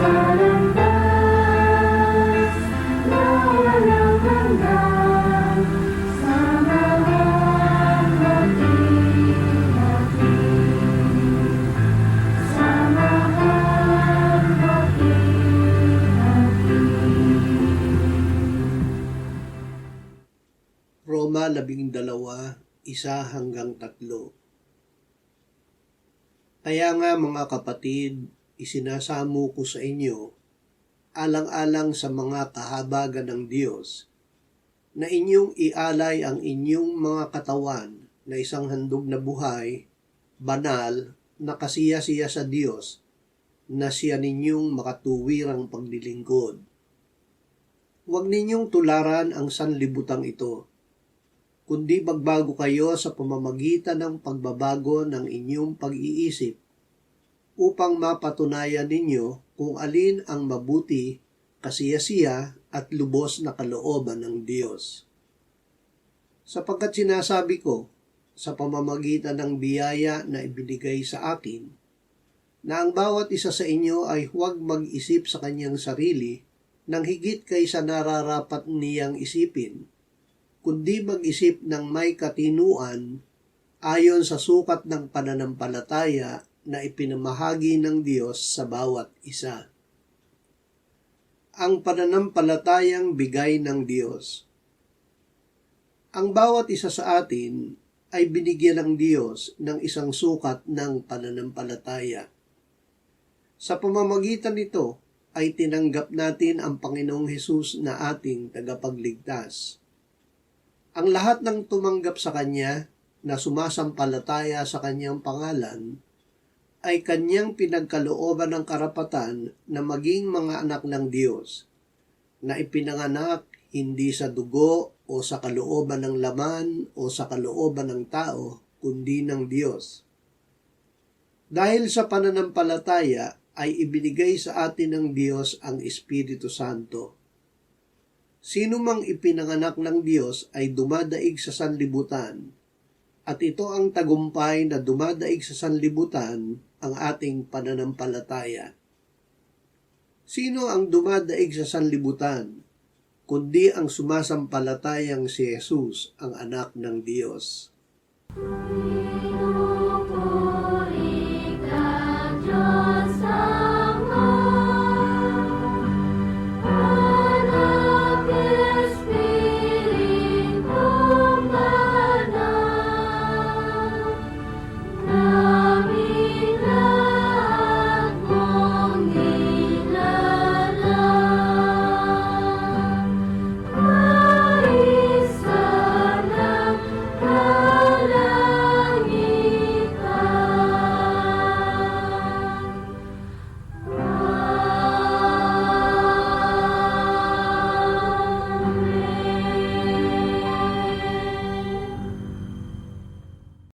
landas na walang hanggan, sa mga mag-ihatid, sa mga mag-ihatid. Roma 12:1-3. Kaya nga mga kapatid, isinasamo ko sa inyo, alang-alang sa mga kahabagan ng Diyos, na inyong ialay ang inyong mga katawan na isang handog na buhay, banal, na kasiya-siya sa Diyos, na siya ninyong makatuwirang paglilingkod. Huwag ninyong tularan ang sanlibutang ito, kundi magbago kayo sa pamamagitan ng pagbabago ng inyong pag-iisip upang mapatunayan ninyo kung alin ang mabuti, kasiyasiya at lubos na kalooban ng Diyos. Sapagkat sinasabi ko, sa pamamagitan ng biyaya na ibinigay sa akin, na ang bawat isa sa inyo ay huwag mag-isip sa kanyang sarili nang higit kaysa nararapat niyang isipin, kundi mag-isip ng may katinuan ayon sa sukat ng pananampalataya na ipinamahagi ng Diyos sa bawat isa. Ang pananampalatayang bigay ng Diyos. Ang bawat isa sa atin ay binigyan ng Diyos ng isang sukat ng pananampalataya. Sa pamamagitan nito ay tinanggap natin ang Panginoong Hesus na ating tagapagligtas. Ang lahat ng tumanggap sa Kanya na sumasampalataya sa Kanyang pangalan ay Kanyang pinagkalooban ng karapatan na maging mga anak ng Diyos, na ipinanganak hindi sa dugo o sa kalooban ng laman o sa kalooban ng tao, kundi ng Diyos. Dahil sa pananampalataya ay ibinigay sa atin ng Diyos ang Espiritu Santo. Sino mang ipinanganak ng Diyos ay dumadaig sa sanlibutan, at ito ang tagumpay na dumadaig sa sanlibutan, ang ating pananampalataya. Sino ang dumadaig sa sanlibutan, kundi ang sumasampalatayang si Jesus, ang anak ng Diyos?